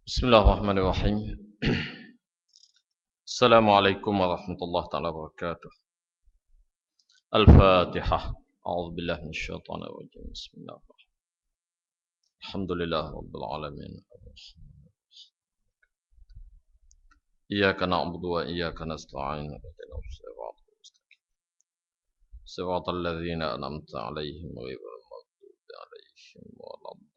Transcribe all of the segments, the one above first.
Bismillahirrahmanirrahim. Assalamualaikum warahmatullahi taala wabarakatuh. Al-Fatihah. A'udzu billahi minasyaitonir rajim. Bismillahirrahmanirrahim. Alhamdulillahirabbil alamin. Iyyaka na'budu wa iyyaka nasta'in. Ihdinas siratal mustaqim. Siratal ladzina an'amta 'alaihim ghairil maghdubi 'alaihim waladdallin.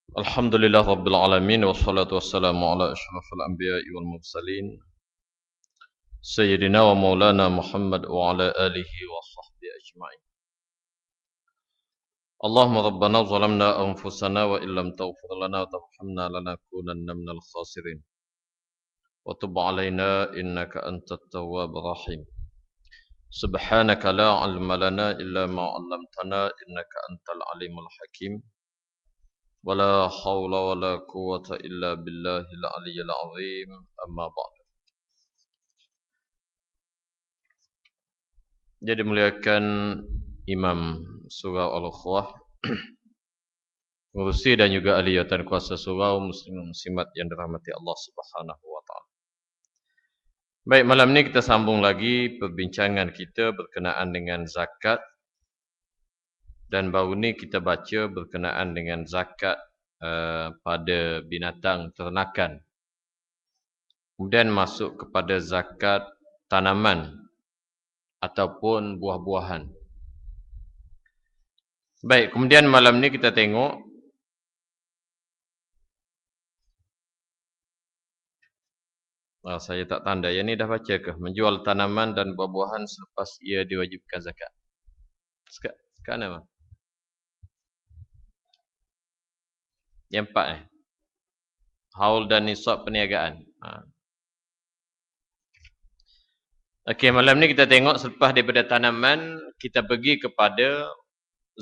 Alhamdulillah rabbil alamin wassalatu wassalamu ala asyrafil anbiya'i wal mursalin sayyidina wa maulana Muhammad wa ala alihi wa sahbihi ajma'in. Allahumma rabbana zalamna anfusana wa illam taghfir lana wa tarhamna lanakunanna minal khasirin. Wa tub 'alaina innaka antat tawwabur rahim. Subhanaka la 'ilma lana illa ma 'allamtana innaka antal alimul hakim. ولا حول ولا قوة إلا بالله العلي العظيم أما بعد. Jadi muliakan Imam Surah Al-Ukhwah, ngurusi dan juga aliyatan kuasa surah muslim muslimat yang dirahmati Allah Subhanahu wa taala. Baik, malam ini kita sambung lagi perbincangan kita berkenaan dengan zakat. Dan baru ni kita baca berkenaan dengan zakat pada binatang ternakan. Kemudian masuk kepada zakat tanaman ataupun buah-buahan. Baik, kemudian malam ni kita tengok saya tak tanda, yang ni dah baca ke? Menjual tanaman dan buah-buahan selepas ia diwajibkan zakat. Sekarang apa? Yang 4 haul dan nisab perniagaan. Okey, malam ni kita tengok selepas daripada tanaman, kita pergi kepada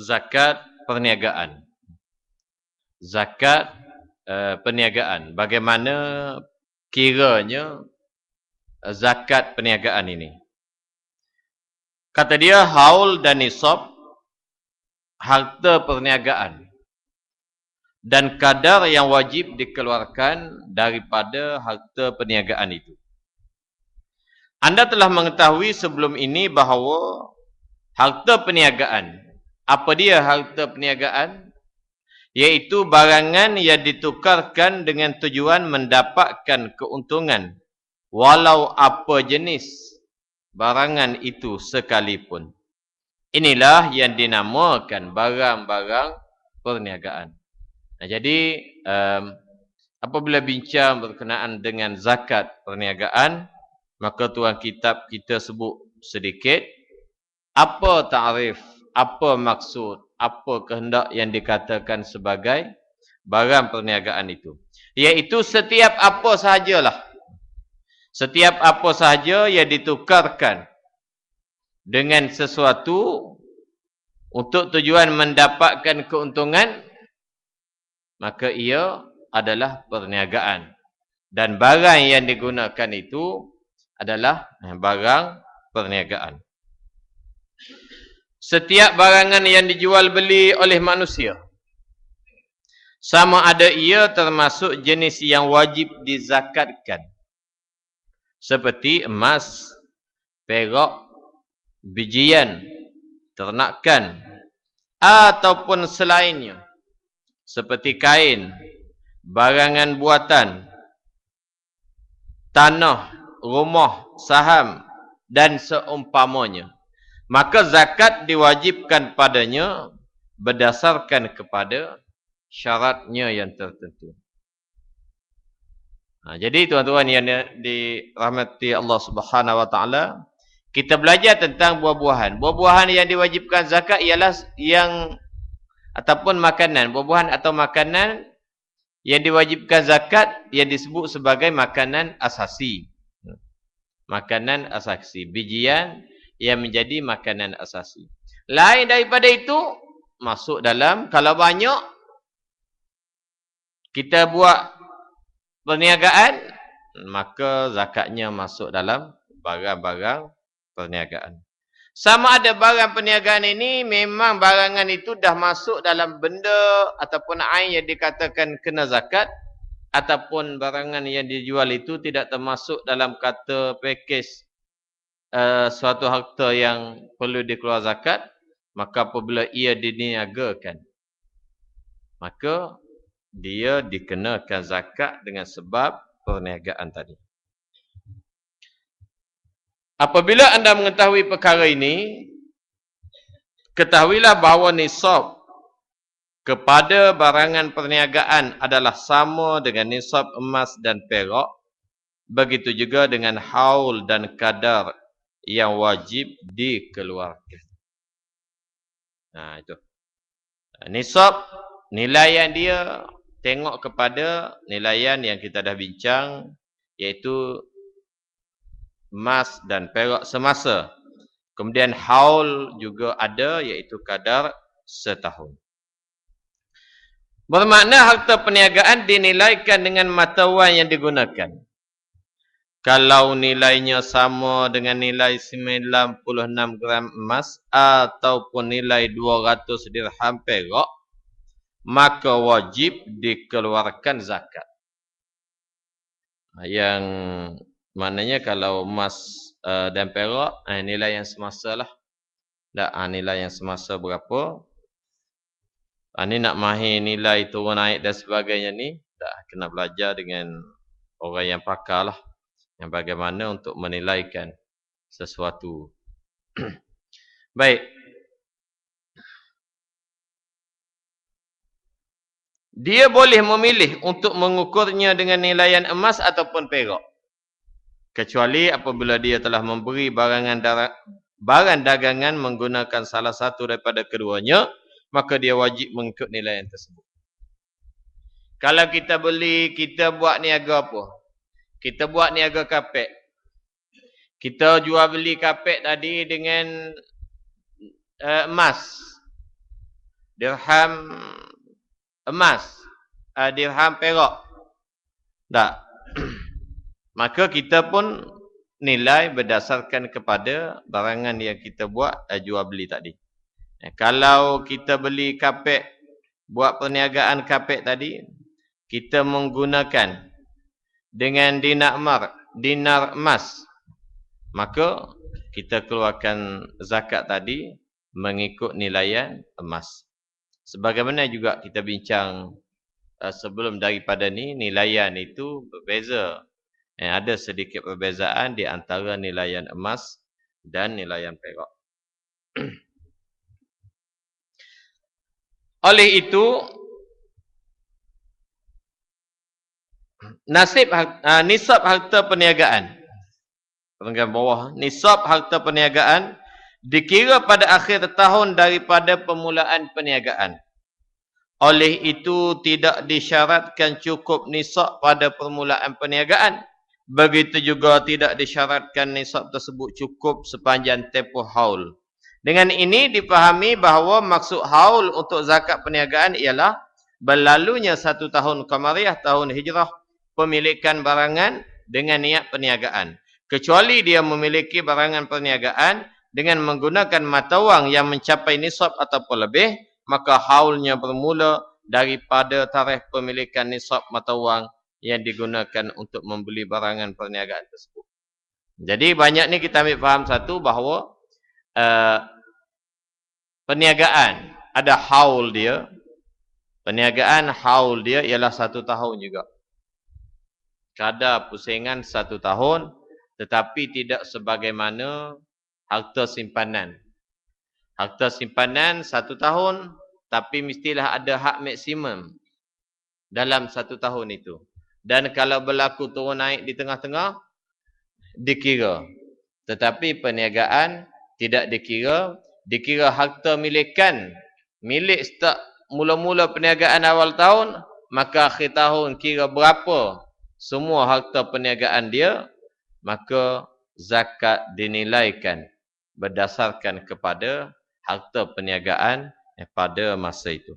zakat perniagaan. Zakat perniagaan. Bagaimana kiranya zakat perniagaan ini? Kata dia haul dan nisab harta perniagaan dan kadar yang wajib dikeluarkan daripada harta perniagaan itu. Anda telah mengetahui sebelum ini bahawa harta perniagaan, apa dia harta perniagaan? Iaitu barangan yang ditukarkan dengan tujuan mendapatkan keuntungan walau apa jenis barangan itu sekalipun. Inilah yang dinamakan barang-barang perniagaan. Nah, jadi apabila bincang berkenaan dengan zakat perniagaan, maka tuan kitab kita sebut sedikit apa ta'rif, apa maksud, apa kehendak yang dikatakan sebagai barang perniagaan itu. Iaitu setiap apa sahajalah. Setiap apa sahaja yang ditukarkan dengan sesuatu untuk tujuan mendapatkan keuntungan, maka ia adalah perniagaan. Dan barang yang digunakan itu adalah barang perniagaan. Setiap barangan yang dijual beli oleh manusia, sama ada ia termasuk jenis yang wajib dizakatkan, seperti emas, perak, bijian, ternakan, ataupun selainnya, seperti kain, barangan buatan, tanah, rumah, saham dan seumpamanya. Maka zakat diwajibkan padanya berdasarkan kepada syaratnya yang tertentu. Jadi tuan-tuan yang dirahmati Allah Subhanahu wa taala, kita belajar tentang buah-buahan. Buah-buahan yang diwajibkan zakat ialah yang ataupun makanan, buah-buahan atau makanan yang diwajibkan zakat yang disebut sebagai makanan asasi. Makanan asasi, bijian yang menjadi makanan asasi. Lain daripada itu, masuk dalam, kalau banyak kita buat perniagaan, maka zakatnya masuk dalam barang-barang perniagaan. Sama ada barang perniagaan ini memang barangan itu dah masuk dalam benda ataupun ain yang dikatakan kena zakat, ataupun barangan yang dijual itu tidak termasuk dalam kata pakej suatu harta yang perlu dikeluar zakat, maka apabila ia diniagakan, maka dia dikenakan zakat dengan sebab perniagaan tadi. Apabila anda mengetahui perkara ini, ketahuilah bahawa nisab kepada barangan perniagaan adalah sama dengan nisab emas dan perak. Begitu juga dengan haul dan kadar yang wajib dikeluarkan. Nah, itu. Nisab, nilaian dia tengok kepada nilaian yang kita dah bincang, iaitu emas dan perak semasa. Kemudian haul juga ada, iaitu kadar setahun. Bermakna harta perniagaan dinilaikan dengan mata wang yang digunakan. Kalau nilainya sama dengan nilai 96 gram emas ataupun nilai 200 dirham perak, maka wajib dikeluarkan zakat. Yang maknanya kalau emas dan perak, nilai yang semasa lah. Tak, nilai yang semasa berapa? Ni nak mahir nilai turun naik dan sebagainya ni, tak, kena belajar dengan orang yang pakar lah. Yang bagaimana untuk menilaikan sesuatu. Baik. Dia boleh memilih untuk mengukurnya dengan nilaian emas ataupun perak. Kecuali apabila dia telah memberi barang dagangan menggunakan salah satu daripada keduanya, maka dia wajib mengikut nilaian tersebut. Kalau kita beli, kita buat niaga apa? Kita buat niaga kapek. Kita jual beli kapek tadi dengan emas. Dirham emas. Dirham perak. Tak. Maka kita pun nilai berdasarkan kepada barangan yang kita buat jual beli tadi. Kalau kita beli kapek, buat perniagaan kapek tadi, kita menggunakan dengan dinar emas, maka kita keluarkan zakat tadi mengikut nilaian emas. Sebagaimana juga kita bincang sebelum daripada ni, nilaian itu berbeza. Ada sedikit perbezaan di antara nilaian emas dan nilaian perak. Oleh itu, nisab harta perniagaan. Perenggan bawah, nisab harta perniagaan dikira pada akhir tahun daripada permulaan perniagaan. Oleh itu, tidak disyaratkan cukup nisab pada permulaan perniagaan. Begitu juga tidak disyaratkan nisab tersebut cukup sepanjang tempoh haul. Dengan ini dipahami bahawa maksud haul untuk zakat perniagaan ialah berlalunya 1 tahun Qamariah tahun Hijrah pemilikan barangan dengan niat perniagaan. Kecuali dia memiliki barangan perniagaan dengan menggunakan mata wang yang mencapai nisab ataupun lebih, maka haulnya bermula daripada tarikh pemilikan nisab mata wang yang digunakan untuk membeli barangan perniagaan tersebut. Jadi banyak ni kita ambil faham satu bahawa perniagaan ada haul dia. Perniagaan haul dia ialah 1 tahun juga. Kadar pusingan 1 tahun, tetapi tidak sebagaimana harta simpanan. Harta simpanan 1 tahun, tapi mestilah ada hak maksimum dalam 1 tahun itu. Dan kalau berlaku turun naik di tengah-tengah, dikira. Tetapi perniagaan tidak dikira. Dikira harta milikan. Milik start mula-mula perniagaan awal tahun, maka akhir tahun kira berapa semua harta perniagaan dia, maka zakat dinilaikan berdasarkan kepada harta perniagaan pada masa itu.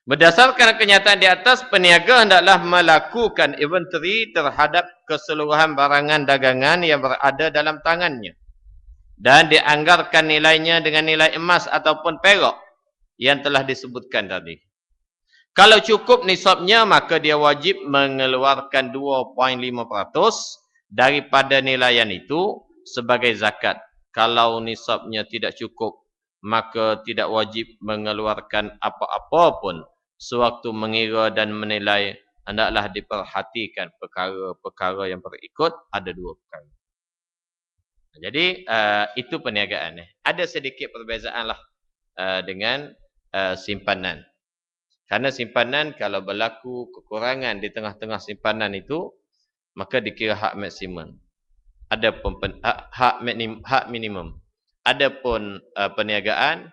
Berdasarkan kenyataan di atas, peniaga hendaklah melakukan inventory terhadap keseluruhan barangan dagangan yang berada dalam tangannya dan dianggarkan nilainya dengan nilai emas ataupun perak yang telah disebutkan tadi. Kalau cukup nisabnya, maka dia wajib mengeluarkan 2.5% daripada nilaian itu sebagai zakat. Kalau nisabnya tidak cukup, maka tidak wajib mengeluarkan apa-apa pun. Sewaktu mengira dan menilai, hendaklah diperhatikan perkara-perkara yang berikut, ada 2 perkara. Jadi, itu perniagaan. Ada sedikit perbezaan lah dengan simpanan. Karena simpanan, kalau berlaku kekurangan di tengah-tengah simpanan itu, maka dikira hak maksimum. Adapun hak minimum. Adapun perniagaan,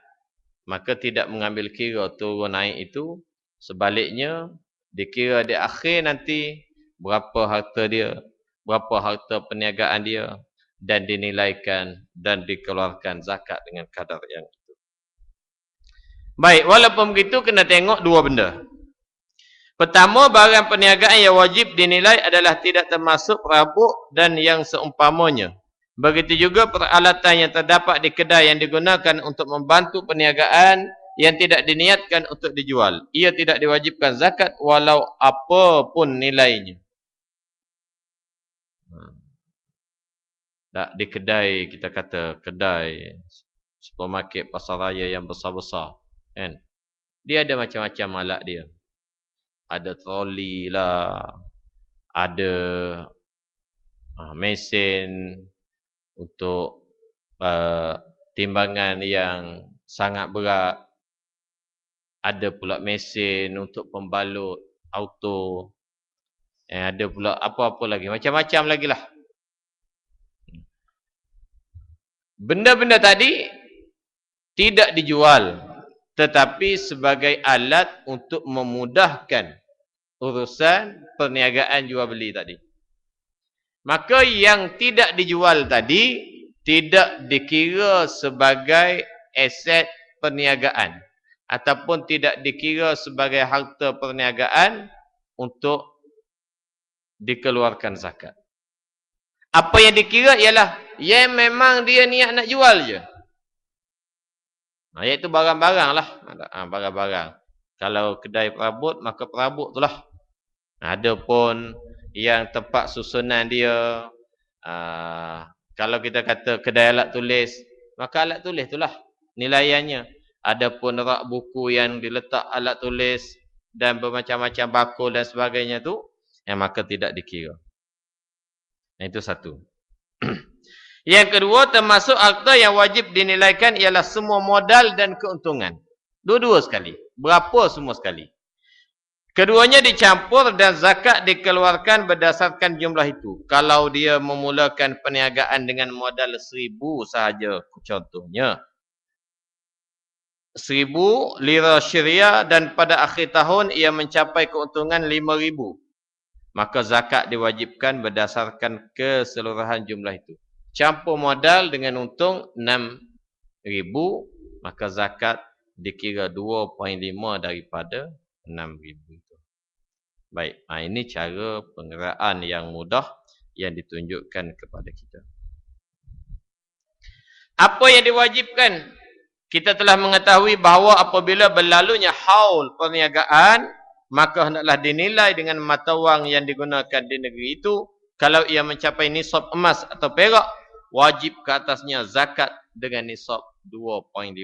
maka tidak mengambil kira turun naik itu. Sebaliknya, dikira di akhir nanti berapa harta dia, berapa harta perniagaan dia, dan dinilaikan dan dikeluarkan zakat dengan kadar yang itu. Baik, walaupun begitu kena tengok 2 benda. Pertama, barang perniagaan yang wajib dinilai adalah tidak termasuk perabot dan yang seumpamanya. Begitu juga peralatan yang terdapat di kedai yang digunakan untuk membantu perniagaan yang tidak diniatkan untuk dijual. Ia tidak diwajibkan zakat walau apapun nilainya. Tak, di kedai, kita kata kedai supermarket pasar raya yang besar-besar, kan? Dia ada macam-macam alat dia. Ada troli lah, ada mesin untuk timbangan yang sangat berat. Ada pula mesin untuk pembalut auto. Ada pula apa-apa lagi, macam-macam lagi lah. Benda-benda tadi tidak dijual, tetapi sebagai alat untuk memudahkan urusan perniagaan jual beli tadi. Maka yang tidak dijual tadi tidak dikira sebagai aset perniagaan ataupun tidak dikira sebagai harta perniagaan untuk dikeluarkan zakat. Apa yang dikira ialah yang memang dia niat nak jual je. Iaitu barang-barang lah. Barang-barang. Kalau kedai perabot, maka perabot tu lah. Ada pun yang tempat susunan dia. Kalau kita kata kedai alat tulis, maka alat tulis tu lah nilaiannya. Ada pun rak buku yang diletak alat tulis dan bermacam-macam bakul dan sebagainya tu, maka tidak dikira. Itu satu. Yang kedua, termasuk harta yang wajib dinilaikan ialah semua modal dan keuntungan. Dua-dua sekali. Berapa semua sekali. Keduanya dicampur dan zakat dikeluarkan berdasarkan jumlah itu. Kalau dia memulakan perniagaan dengan modal 1,000 sahaja, contohnya 1,000 lira syariah dan pada akhir tahun ia mencapai keuntungan 5,000. Maka zakat diwajibkan berdasarkan keseluruhan jumlah itu. Campur modal dengan untung 6,000, maka zakat dikira 2.5 daripada 6,000 itu. Baik, ini cara pengeraan yang mudah yang ditunjukkan kepada kita. Apa yang diwajibkan? Kita telah mengetahui bahawa apabila berlalunya haul perniagaan, maka hendaklah dinilai dengan mata wang yang digunakan di negeri itu. Kalau ia mencapai nisab emas atau perak, wajib ke atasnya zakat dengan nisab 2.5%.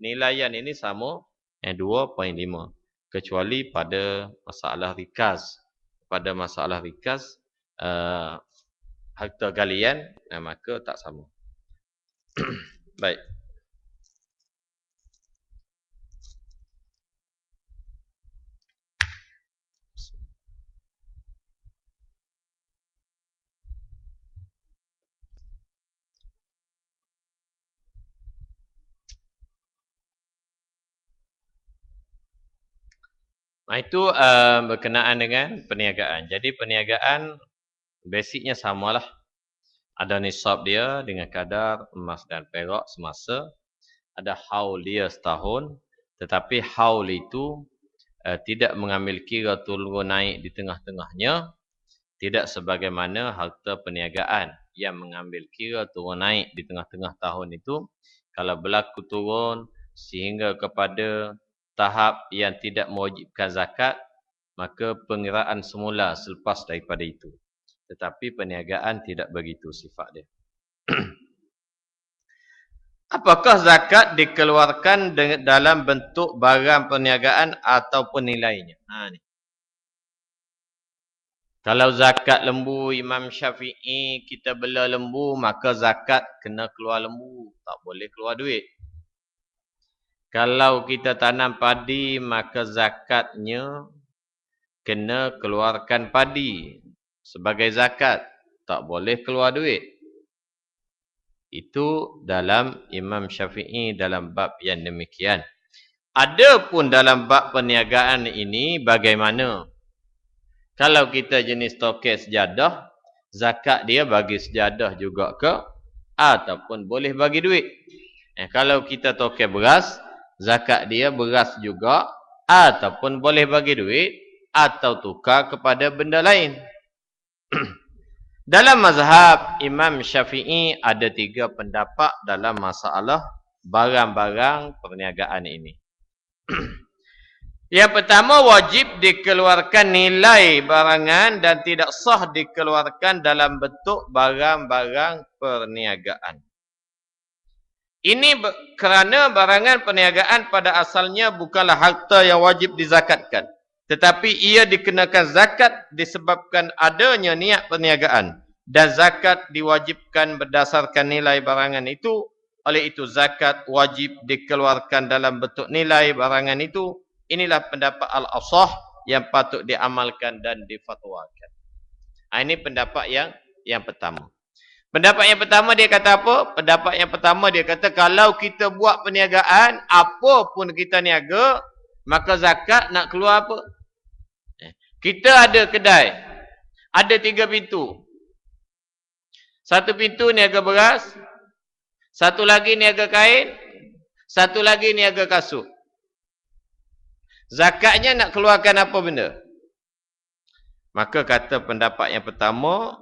Nilaian ini sama 2.5. Kecuali pada masalah rikaz. Pada masalah rikaz, harta galian, maka tak sama. Baik. Itu berkenaan dengan perniagaan. Jadi perniagaan basicnya samalah. Ada nisab dia dengan kadar emas dan perak semasa. Ada haul dia setahun. Tetapi haul itu tidak mengambil kira turun naik di tengah-tengahnya, tidak sebagaimana harta perniagaan yang mengambil kira turun naik di tengah-tengah tahun itu. Kalau berlaku turun sehingga kepada tahap yang tidak mewajibkan zakat, maka pengiraan semula selepas daripada itu. Tetapi perniagaan tidak begitu sifat dia. Apakah zakat dikeluarkan dalam bentuk barang perniagaan ataupun nilainya? Ni. Kalau zakat lembu, Imam Syafi'i, kita bela lembu, maka zakat kena keluar lembu. Tak boleh keluar duit. Kalau kita tanam padi, maka zakatnya kena keluarkan padi sebagai zakat. Tak boleh keluar duit. Itu dalam Imam Syafi'i dalam bab yang demikian. Adapun dalam bab perniagaan ini bagaimana? Kalau kita jenis tokek sejadah, zakat dia bagi sejadah juga ke? Ataupun boleh bagi duit. Kalau kita tokek beras, zakat dia beras juga, ataupun boleh bagi duit, atau tukar kepada benda lain. Dalam mazhab Imam Syafi'i ada 3 pendapat dalam masalah barang-barang perniagaan ini. Yang pertama, wajib dikeluarkan nilai barangan dan tidak sah dikeluarkan dalam bentuk barang-barang perniagaan. Ini kerana barangan perniagaan pada asalnya bukanlah harta yang wajib dizakatkan. Tetapi ia dikenakan zakat disebabkan adanya niat perniagaan. Dan zakat diwajibkan berdasarkan nilai barangan itu. Oleh itu zakat wajib dikeluarkan dalam bentuk nilai barangan itu. Inilah pendapat al-asah yang patut diamalkan dan difatwakan. Ini pendapat yang pertama. Pendapat yang pertama dia kata apa? Pendapat yang pertama dia kata kalau kita buat perniagaan, apa pun kita niaga, maka zakat nak keluar apa? Kita ada kedai. Ada 3 pintu. Satu pintu niaga beras. Satu lagi niaga kain. Satu lagi niaga kasut. Zakatnya nak keluarkan apa benda? Maka kata pendapat yang pertama,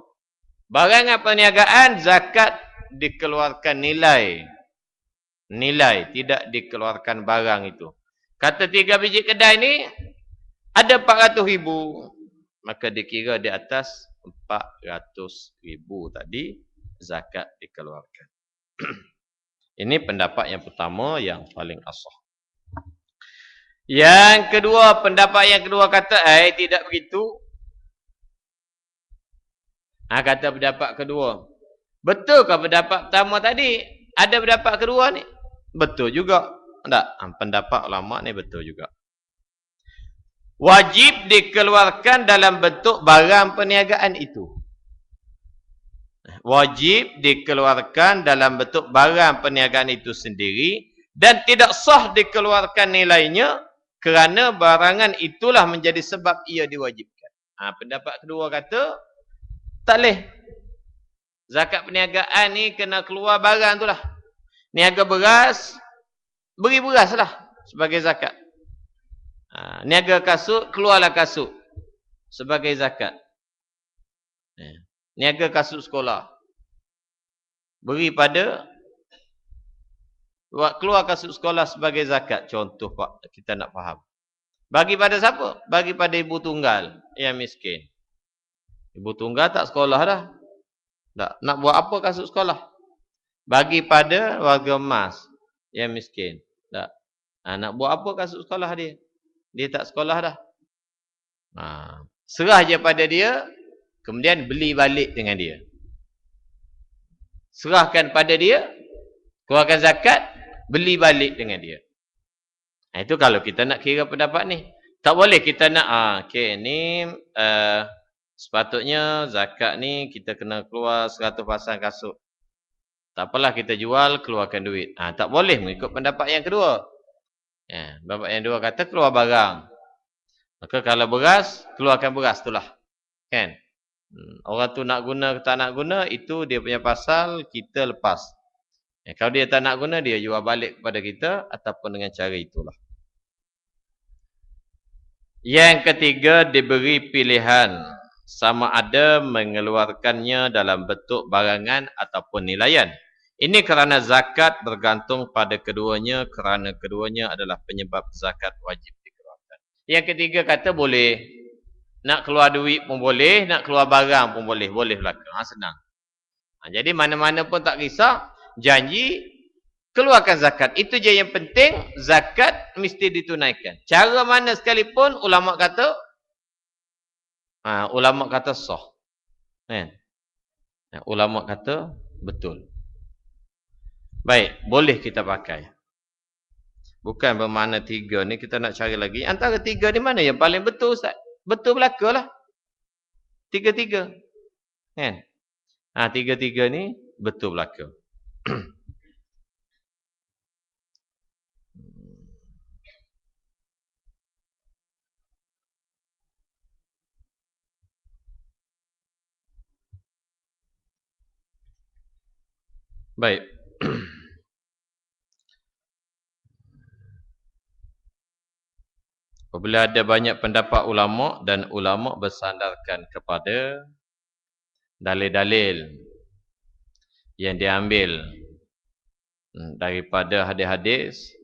barangan perniagaan zakat dikeluarkan nilai. Nilai, tidak dikeluarkan barang itu. Kata 3 biji kedai ni, ada 400,000. Maka dikira di atas 400,000 tadi, zakat dikeluarkan. Ini pendapat yang pertama yang paling asah. Yang kedua, pendapat yang kedua kata, tidak begitu. Kata pendapat kedua. Betulkah pendapat pertama tadi? Ada pendapat kedua ni? Betul juga. Tak? Pendapat ulama ni betul juga. Wajib dikeluarkan dalam bentuk barang perniagaan itu. Wajib dikeluarkan dalam bentuk barang perniagaan itu sendiri. Dan tidak sah dikeluarkan nilainya kerana barangan itulah menjadi sebab ia diwajibkan. Pendapat kedua kata, tak boleh. Zakat perniagaan ni kena keluar barang tu lah. Niaga beras, beri beras lah sebagai zakat. Niaga kasut, keluarlah kasut sebagai zakat. Niaga kasut sekolah. Beri pada, keluar kasut sekolah sebagai zakat. Contoh Pak, kita nak faham. Bagi pada siapa? Bagi pada ibu tunggal yang miskin. Ibu tunggal tak sekolah dah. Tak. Nak buat apa kasut sekolah? Bagi pada warga emas yang miskin. Tak. Nak buat apa kasut sekolah dia? Dia tak sekolah dah. Serah je pada dia, kemudian beli balik dengan dia. Serahkan pada dia, keluarkan zakat, beli balik dengan dia. Itu kalau kita nak kira pendapat ni. Tak boleh kita nak, ni sepatutnya zakat ni kita kena keluar 100 pasang kasut. Tak apalah kita jual, keluarkan duit. Tak boleh mengikut pendapat yang kedua. Pendapat yang kedua kata keluar barang. Maka kalau beras, keluarkan beras itulah. Kan? Orang tu nak guna ke tak nak guna, itu dia punya pasal, kita lepas. Kalau dia tak nak guna, dia jual balik kepada kita, ataupun dengan cara itulah. Yang ketiga, diberi pilihan sama ada mengeluarkannya dalam bentuk barangan ataupun nilaian. Ini kerana zakat bergantung pada keduanya kerana keduanya adalah penyebab zakat wajib dikeluarkan. Yang ketiga kata boleh. Nak keluar duit pun boleh, nak keluar barang pun boleh. Boleh belaka. Senang. Jadi mana-mana pun tak kisah. Janji keluarkan zakat. Itu je yang penting, zakat mesti ditunaikan. Cara mana sekalipun ulama kata sah. Kan? Ulama kata betul. Baik, boleh kita pakai. Bukan bermakna tiga ni kita nak cari lagi. Antara tiga ni mana yang paling betul Ustaz? Betul belaka lah. Tiga-tiga. Kan? Tiga-tiga ni betul belaka. Baik. Apabila ada banyak pendapat ulama dan ulama bersandarkan kepada dalil-dalil yang diambil daripada hadis-hadis,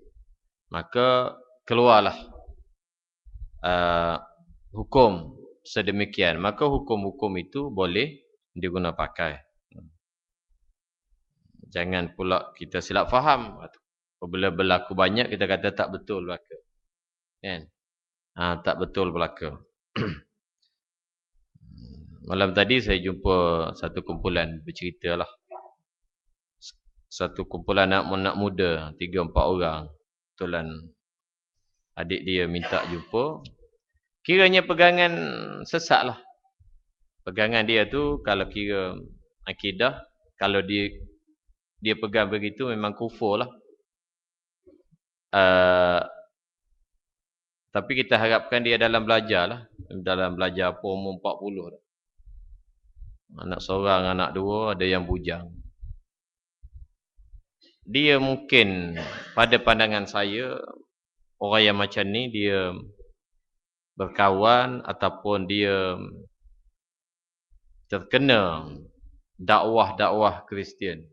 maka keluarlah hukum sedemikian. Maka hukum-hukum itu boleh diguna pakai. Jangan pula kita silap faham. Apabila berlaku banyak, kita kata tak betul belaka. Kan? Tak betul belaka. Malam tadi saya jumpa satu kumpulan bercerita lah. Satu kumpulan anak muda, 3-4 orang. Kebetulan adik dia minta jumpa. Kiranya pegangan sesat lah. Pegangan dia tu kalau kira akidah, kalau dia pegang begitu memang kufur lah. Tapi kita harapkan dia dalam belajar lah. Dalam belajar apa umur 40 dah. Anak seorang, anak dua, ada yang bujang. Dia mungkin pada pandangan saya, orang yang macam ni dia berkawan ataupun dia terkena dakwah-dakwah Kristian.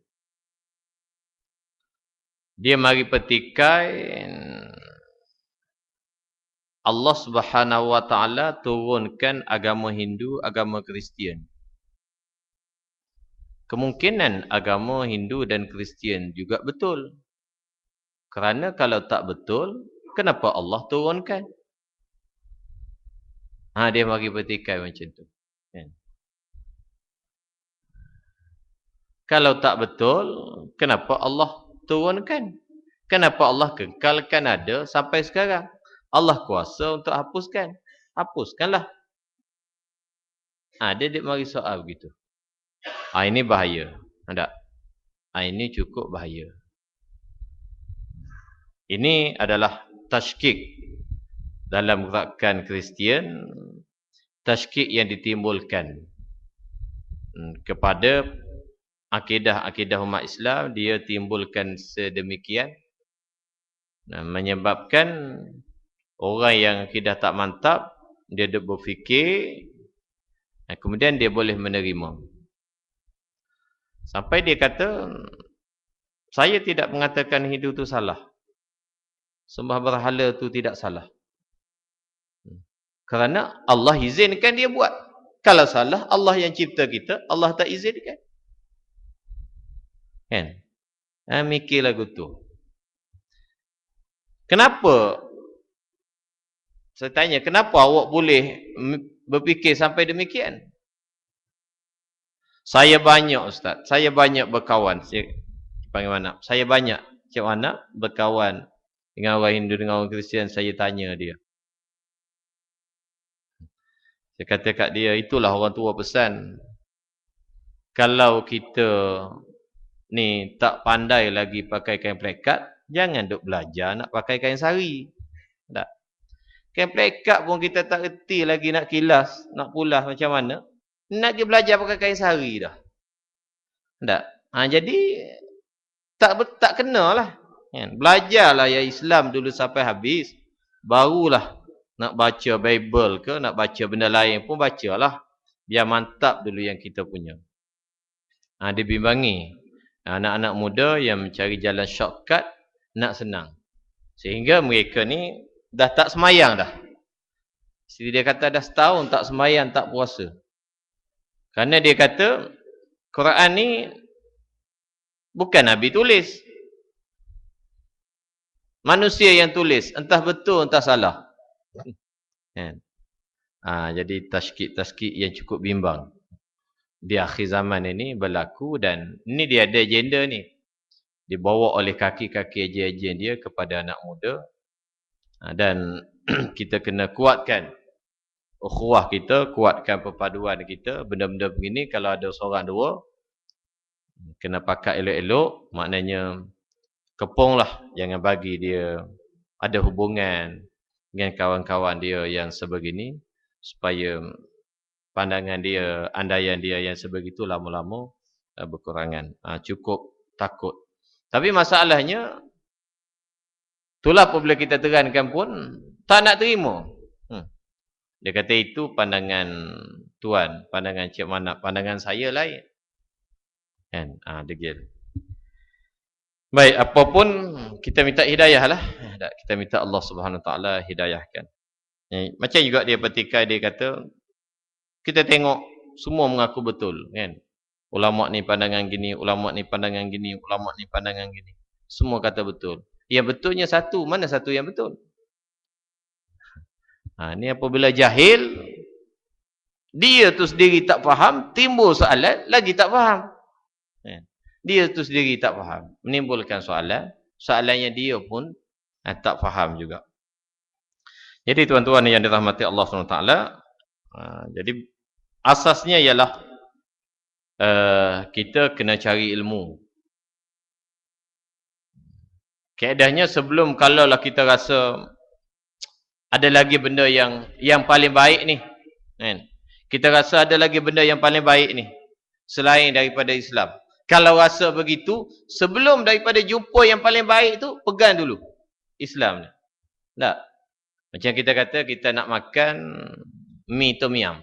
Dia mari petikai Allah Subhanahu Wa Taala turunkan agama Hindu, agama Kristian. Kemungkinan agama Hindu dan Kristian juga betul. Kerana kalau tak betul, kenapa Allah turunkan? Dia mari petikai macam tu. Kan? Kalau tak betul, kenapa Allah turunkan? Kenapa Allah kekalkan ada sampai sekarang? Allah kuasa untuk hapuskan. Hapuskanlah. Dia mari soal begitu. Ini bahaya. Tak? Ini cukup bahaya. Ini adalah tashkik dalam gerakan Kristian. Tashkik yang ditimbulkan kepada akidah-akidah umat Islam. Dia timbulkan sedemikian. Menyebabkan orang yang akidah tak mantap, dia berfikir, kemudian dia boleh menerima. Sampai dia kata, saya tidak mengatakan Hindu itu salah. Sembah berhala itu tidak salah. Kerana Allah izinkan dia buat. Kalau salah, Allah yang cipta kita, Allah tak izinkan. Kan? Mikir lagu tu. Kenapa? Saya tanya, kenapa awak boleh berfikir sampai demikian? Saya banyak Ustaz. Saya banyak berkawan. Saya banyak Cik Wana berkawan dengan orang Hindu, dengan orang Kristian. Saya tanya dia. Saya kata kat dia, itulah orang tua pesan. Kalau kita ni tak pandai lagi pakai kain plekat, jangan duk belajar nak pakai kain sari. Tak? Kain plekat pun kita tak erti lagi nak kilas, nak pulas macam mana. Nak dia belajar pakai kain sari dah. Tak? Jadi tak kenalah. Kan? Belajarlah ya Islam dulu sampai habis. Barulah Nak baca Bible ke, nak baca benda lain pun bacalah. Biar mantap dulu yang kita punya. Dibimbangi anak-anak muda yang mencari jalan shortcut, nak senang. Sehingga mereka ni dah tak semayang dah. Jadi dia kata dah setahun tak semayang, tak puasa. Kerana dia kata, Quran ni bukan Nabi tulis. Manusia yang tulis. Entah betul, entah salah. Jadi taskik-taskik yang cukup bimbang. Di akhir zaman ini berlaku dan ni dia ada agenda ni. Dibawa oleh kaki-kaki ejen-ejen dia kepada anak muda. Dan kita kena kuatkan ukhuwah kita, kuatkan perpaduan kita. Benda-benda begini kalau ada seorang dua, kena pakai elok-elok. Maknanya kepunglah, jangan bagi dia ada hubungan dengan kawan-kawan dia yang sebegini. Supaya pandangan dia, andaian dia yang sebegitu lama-lama berkurangan. Cukup takut. Tapi masalahnya, itulah apabila kita terankan pun, tak nak terima. Dia kata itu pandangan tuan, pandangan Cik Manap, pandangan saya lain. Kan? Degil. Baik, apapun kita minta hidayah lah. Kita minta Allah Subhanahu Wa Taala hidayahkan. Macam juga dia petikai, dia kata, kita tengok semua mengaku betul. Kan? Ulama ni pandangan gini, ulama ni pandangan gini, ulama ni pandangan gini. Semua kata betul. Yang betulnya satu, mana satu yang betul? Ni apabila jahil, dia tu sendiri tak faham, timbul soalan, lagi tak faham. Dia tu sendiri tak faham, menimbulkan soalan, soalannya dia pun tak faham juga. Jadi tuan-tuan yang dirahmati Allah SWT, jadi asasnya ialah kita kena cari ilmu. Keadaannya sebelum kalaulah kita rasa ada lagi benda yang paling baik ni. Kan? Kita rasa ada lagi benda yang paling baik ni. Selain daripada Islam. Kalau rasa begitu, sebelum daripada jumpa yang paling baik tu, pegang dulu Islam ni. Tak? Macam kita kata, kita nak makan mi tom yum.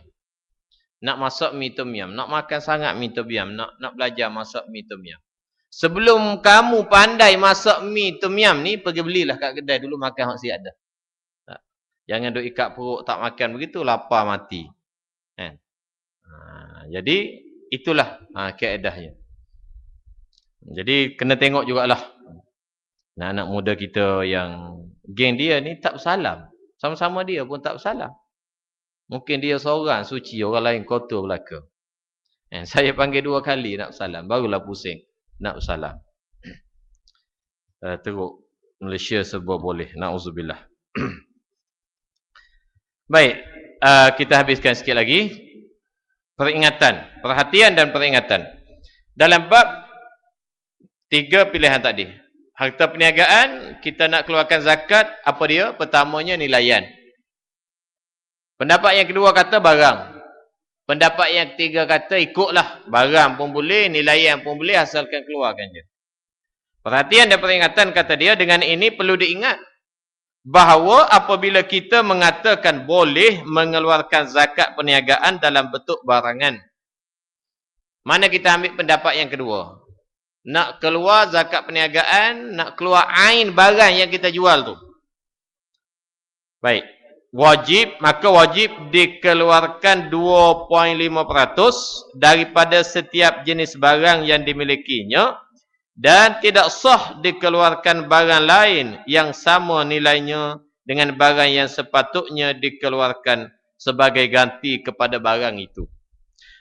Nak masak mi tom yum. Nak makan sangat mi tom yum. Nak belajar masak mi tom yum. Sebelum kamu pandai masak mi tom yum ni, pergi belilah kat kedai dulu, makan hak siap dah. Jangan duk ikat perut tak makan begitu, lapar mati. Jadi itulah keadahnya. Jadi kena tengok jugalah. Anak muda kita yang geng dia ni tak bersalam. Sama-sama dia pun tak bersalam. Mungkin dia seorang suci, orang lain kotor belaka. Saya panggil 2 kali nak bersalam, barulah pusing nak bersalam. Teruk Malaysia serba boleh. Na'udzubillah. Baik, kita habiskan sikit lagi. Peringatan, perhatian dan peringatan. Dalam bab 3 pilihan tadi. Harta perniagaan, kita nak keluarkan zakat, apa dia? Pertamanya nilaian. Pendapat yang kedua kata barang. Pendapat yang ketiga kata ikutlah. Barang pun boleh, nilaian pun boleh, asalkan keluarkan je. Perhatian dan peringatan kata dia, dengan ini perlu diingat bahawa apabila kita mengatakan boleh mengeluarkan zakat perniagaan dalam bentuk barangan, mana kita ambil pendapat yang kedua? Nak keluar zakat perniagaan, nak keluar ain barang yang kita jual tu. Baik, maka wajib dikeluarkan 2.5% daripada setiap jenis barang yang dimilikinya. Dan tidak sah dikeluarkan barang lain yang sama nilainya dengan barang yang sepatutnya dikeluarkan sebagai ganti kepada barang itu.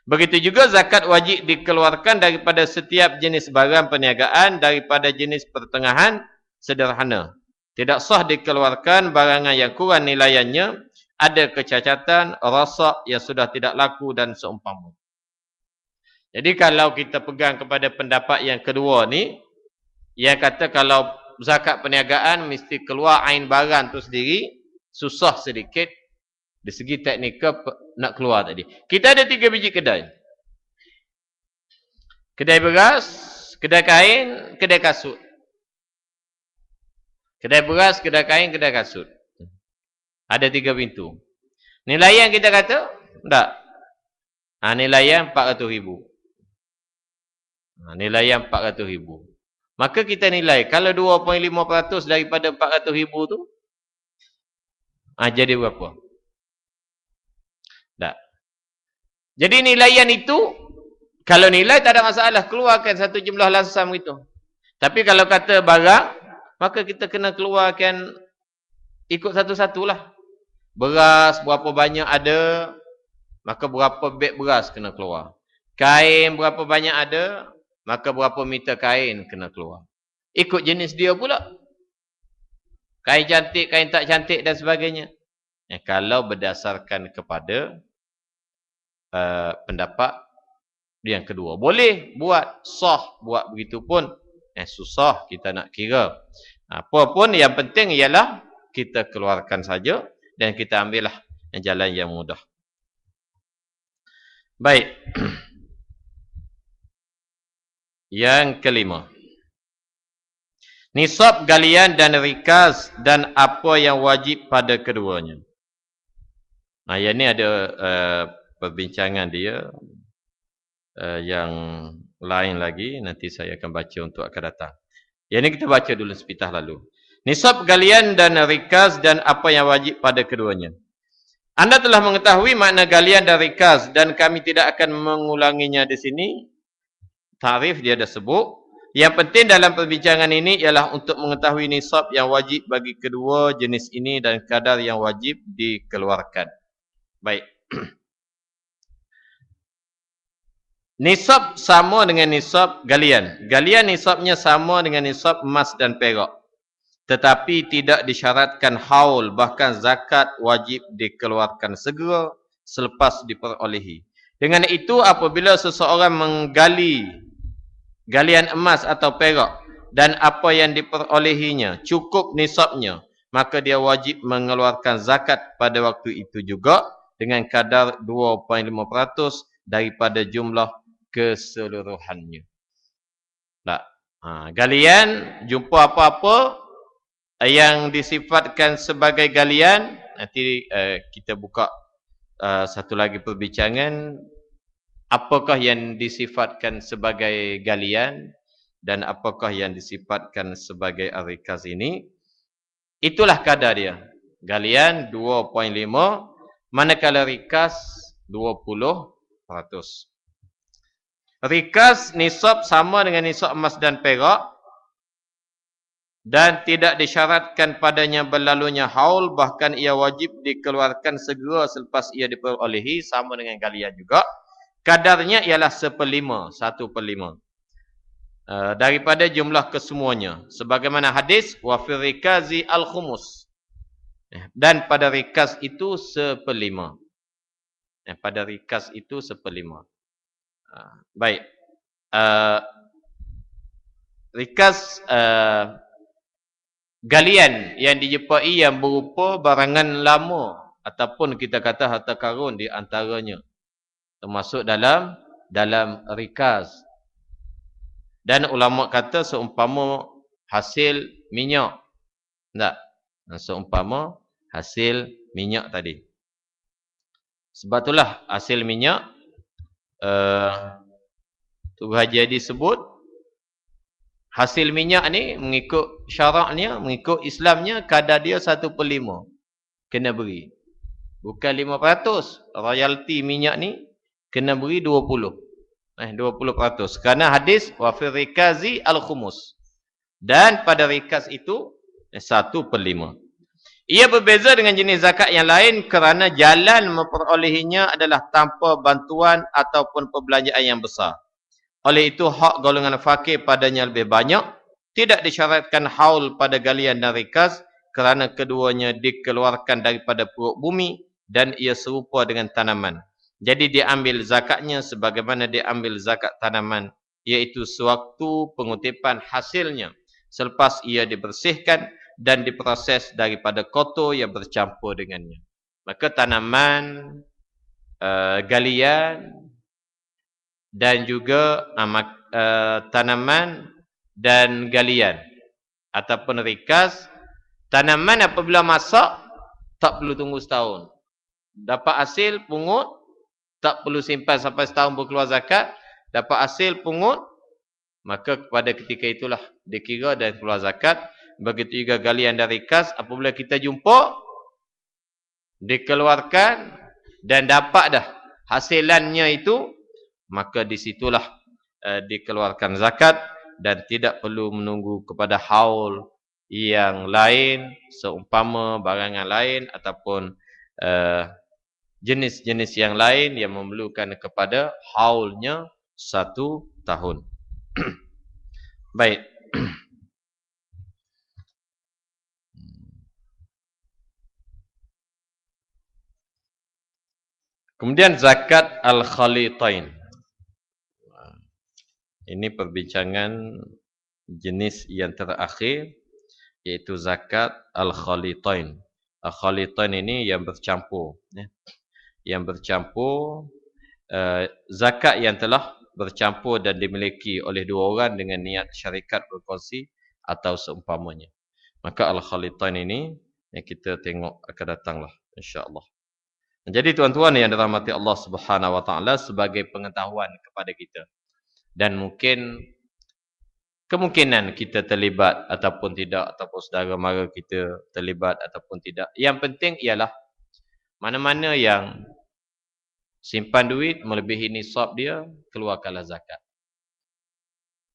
Begitu juga zakat wajib dikeluarkan daripada setiap jenis barang perniagaan daripada jenis pertengahan sederhana. Tidak sah dikeluarkan barangan yang kurang nilaiannya, ada kecacatan, rosak yang sudah tidak laku dan seumpama. Jadi kalau kita pegang kepada pendapat yang kedua ni, yang kata kalau zakat perniagaan mesti keluar ain barang tu sendiri, susah sedikit dari segi teknikal nak keluar tadi. Kita ada 3 biji kedai. Kedai beras, kedai kain, kedai kasut. Kedai beras, kedai kain, kedai kasut. Ada 3 pintu. Nilaian kita kata, tak. Nilaian 400,000. Nilaian 400,000. Maka kita nilai, kalau 2.5% daripada 400,000 tu, jadi berapa? Tak. Jadi nilaian itu, kalau nilai tak ada masalah, keluarkan satu jumlah lasam itu. Tapi kalau kata barang, maka kita kena keluarkan ikut satu-satulah. Beras berapa banyak ada, maka berapa beg beras kena keluar. Kain berapa banyak ada, maka berapa meter kain kena keluar. Ikut jenis dia pula. Kain cantik, kain tak cantik dan sebagainya. Kalau berdasarkan kepada pendapat yang kedua. Boleh buat, sah buat begitu pun. Susah kita nak kira. Apa pun yang penting ialah kita keluarkan saja dan kita ambillah jalan yang mudah. Baik. Yang kelima. Nisab galian dan rikaz dan apa yang wajib pada keduanya. Yang ni ada perbincangan dia yang lain lagi. Nanti saya akan baca untuk akan datang. Yang ni kita baca dulu sepitah lalu. Nisab galian dan rikaz dan apa yang wajib pada keduanya. Anda telah mengetahui makna galian dan rikaz dan kami tidak akan mengulanginya di sini. Tarif dia dah sebut. Yang penting dalam perbincangan ini ialah untuk mengetahui nisab yang wajib bagi kedua jenis ini dan kadar yang wajib dikeluarkan. Baik. Nisab sama dengan nisab galian. Galian nisabnya sama dengan nisab emas dan perak. Tetapi tidak disyaratkan haul, bahkan zakat wajib dikeluarkan segera selepas diperolehi. Dengan itu apabila seseorang menggali galian emas atau perak dan apa yang diperolehinya cukup nisabnya, maka dia wajib mengeluarkan zakat pada waktu itu juga dengan kadar 2.5% daripada jumlah keseluruhannya. Tak. Galian, jumpa apa-apa yang disifatkan sebagai galian, nanti kita buka satu lagi perbincangan. Apakah yang disifatkan sebagai galian dan apakah yang disifatkan sebagai rikaz ini? Itulah kadar dia. Galian 2.5, manakala rikaz 20%. Rikaz nisab sama dengan nisab emas dan perak dan tidak disyaratkan padanya berlalunya haul, bahkan ia wajib dikeluarkan segera selepas ia diperolehi, sama dengan galian juga. Kadarnya ialah 1/5 daripada jumlah kesemuanya. Sebagaimana hadis, wa fil rikazi al-khumus. Dan pada rikaz itu 1/5. Pada rikaz itu 1/5. Baik. Rikaz galian yang dijumpai yang berupa barangan lama ataupun kita kata harta karun di antaranya. Termasuk dalam rikaz. Dan ulama kata seumpama hasil minyak. Tak? Seumpama hasil minyak tadi. Sebab itulah hasil minyak Tuan Haji Adi sebut hasil minyak ni mengikut syaraknya, mengikut Islamnya, kadar dia 1/5 kena beri. Bukan 5%. Royalti minyak ni kena beri 20%. 20%. Kerana hadis wa fil rikazi al-khumus. Dan pada rikaz itu 1/5. Ia berbeza dengan jenis zakat yang lain kerana jalan memperolehinya adalah tanpa bantuan ataupun perbelanjaan yang besar. Oleh itu hak golongan fakir padanya lebih banyak. Tidak disyaratkan haul pada galian dan rikaz kerana keduanya dikeluarkan daripada perut bumi dan ia serupa dengan tanaman. Jadi diambil zakatnya sebagaimana diambil zakat tanaman, iaitu sewaktu pengutipan hasilnya selepas ia dibersihkan dan diproses daripada kotor yang bercampur dengannya. Maka tanaman, galian dan juga tanaman dan galian ataupun rikaz. Tanaman apabila masak tak perlu tunggu setahun. Dapat hasil, pungut, tak perlu simpan sampai setahun baru keluar zakat. Dapat hasil, pungut, maka pada ketika itulah dikira dan keluar zakat. Begitu juga galian dari kas, apabila kita jumpa, dikeluarkan dan dapat dah hasilannya itu, maka disitulah dikeluarkan zakat dan tidak perlu menunggu kepada haul yang lain, seumpama barangan lain ataupun jenis-jenis yang lain yang memerlukan kepada haulnya 1 tahun. Baik. Kemudian zakat al-khalitain. Ini perbincangan jenis yang terakhir, iaitu zakat al-khalitain. Al-khalitain ini yang bercampur. Yang bercampur, zakat yang telah bercampur dan dimiliki oleh dua orang dengan niat syarikat berkongsi atau seumpamanya. Maka al-khalitain ini yang kita tengok akan datanglah, insya-Allah. Jadi tuan-tuan yang dirahmati Allah Subhanahu wa taala, sebagai pengetahuan kepada kita. Dan kemungkinan kita terlibat ataupun tidak, ataupun saudara mara kita terlibat ataupun tidak. Yang penting ialah mana-mana yang simpan duit melebihi nisab dia, keluarkanlah zakat.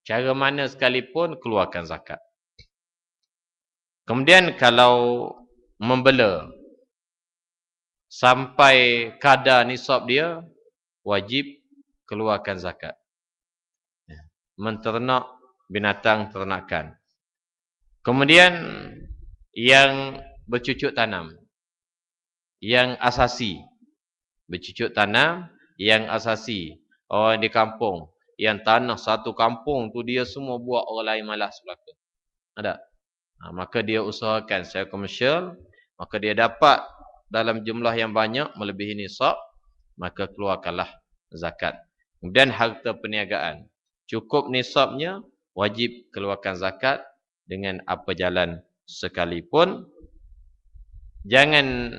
Cara mana sekalipun, keluarkan zakat. Kemudian kalau membela sampai kadar nisab dia, wajib keluarkan zakat. Menternak binatang ternakan. Kemudian yang bercucuk tanam, yang asasi. Bercucuk tanam, yang asasi. Orang di kampung, yang tanah satu kampung tu dia semua buat, orang lain malas belaka. Ada? Maka dia usahakan secara komersial, maka dia dapat dalam jumlah yang banyak melebihi nisab, maka keluarkanlah zakat. Kemudian harta perniagaan, cukup nisabnya, wajib keluarkan zakat dengan apa jalan sekalipun. Jangan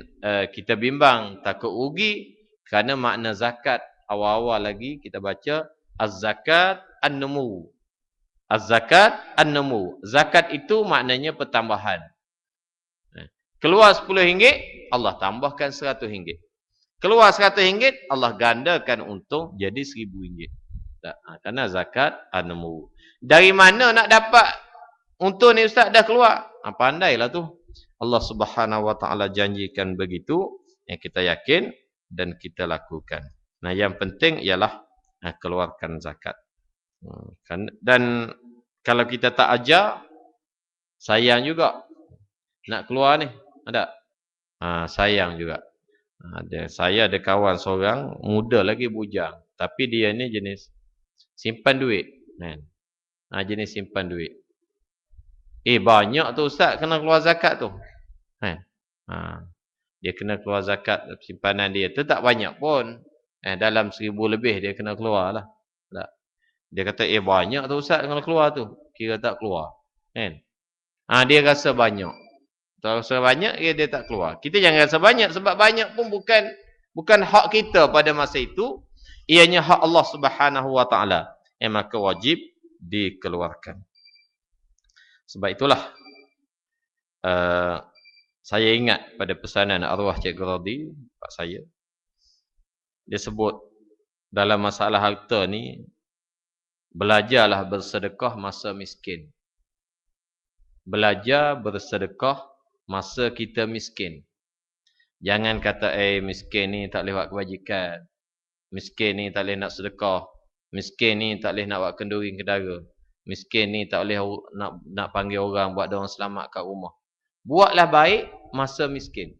kita bimbang, takut rugi, kerana makna zakat awal-awal lagi kita baca az-zakat an-numu. Az-zakat an-numu. Zakat itu maknanya pertambahan. Keluar RM10, Allah tambahkan RM100. Keluar RM100, Allah gandakan untung jadi RM1000. Kerana zakat an-numu. Dari mana nak dapat untung ni ustaz dah keluar? Pandailah tu. Allah Subhanahu wa taala janjikan begitu, yang kita yakin dan kita lakukan. Nah, yang penting ialah keluarkan zakat. Dan kalau kita tak ajar, sayang juga nak keluar ni. Ada? Sayang juga. Saya ada kawan seorang, muda lagi bujang. Tapi dia ni jenis simpan duit. Jenis simpan duit. Banyak tu ustaz kena keluar zakat tu. Dia kena keluar zakat simpanan dia. Tu tak banyak pun. Dalam 1000 lebih dia kena keluar lah. Dia kata, banyak tu ustaz kena keluar tu. Kira tak keluar. Dia rasa banyak. Kalau rasa banyak, dia tak keluar. Kita jangan rasa banyak. Sebab banyak pun bukan hak kita pada masa itu. Ianya hak Allah Subhanahu wa taala. Maka wajib dikeluarkan. Sebab itulah saya ingat pada pesanan arwah Cikgu Radhi, pak saya. Dia sebut dalam masalah harta ni, belajarlah bersedekah masa miskin. Belajar bersedekah masa kita miskin. Jangan kata miskin ni tak boleh buat kebajikan. Miskin ni tak boleh nak sedekah. Miskin ni tak boleh nak buat kenduri kedara. Miskin ni tak boleh nak panggil orang buat dia orang selamat kat rumah. Buatlah baik masa miskin.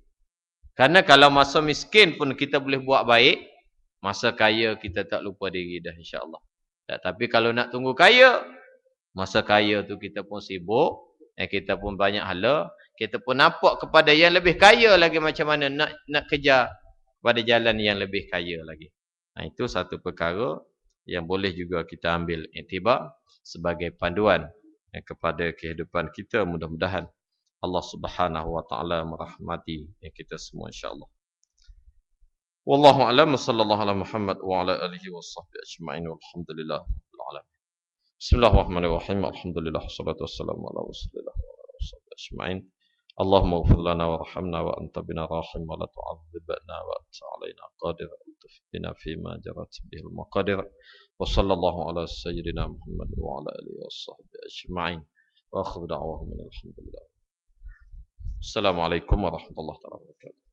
Kerana kalau masa miskin pun kita boleh buat baik, masa kaya kita tak lupa diri dah, insya-Allah. Tapi kalau nak tunggu kaya, masa kaya tu kita pun sibuk, kita pun banyak hala, kita pun nampak kepada yang lebih kaya lagi macam mana nak kejar pada jalan yang lebih kaya lagi. Itu satu perkara yang boleh juga kita ambil iktibar sebagai panduan kepada kehidupan kita, mudah-mudahan Allah Subhanahu wa taala merahmati kita semua insyaallah. Wallahu a'lam, sallallahu ala Muhammad wa ala alihi washabbihi ajma'in walhamdulillah rabbil alamin. Bismillahirrahmanirrahim. Alhamdulillah wassalatu wassalamu ala Rasulillah wa ala alihi washabbihi ajma'in. Allahumma ighfir lana warhamna wa anta bina rahim wa la tu'adzibna wa anta alaina qadir bina fima jarat bihil maqadir. Wa sallallahu ala sayyidina Muhammad wa ala alihi washabbihi ajma'in. Wa akhiru da'wahum alhamdulillah. Assalamualaikum warahmatullahi wabarakatuh.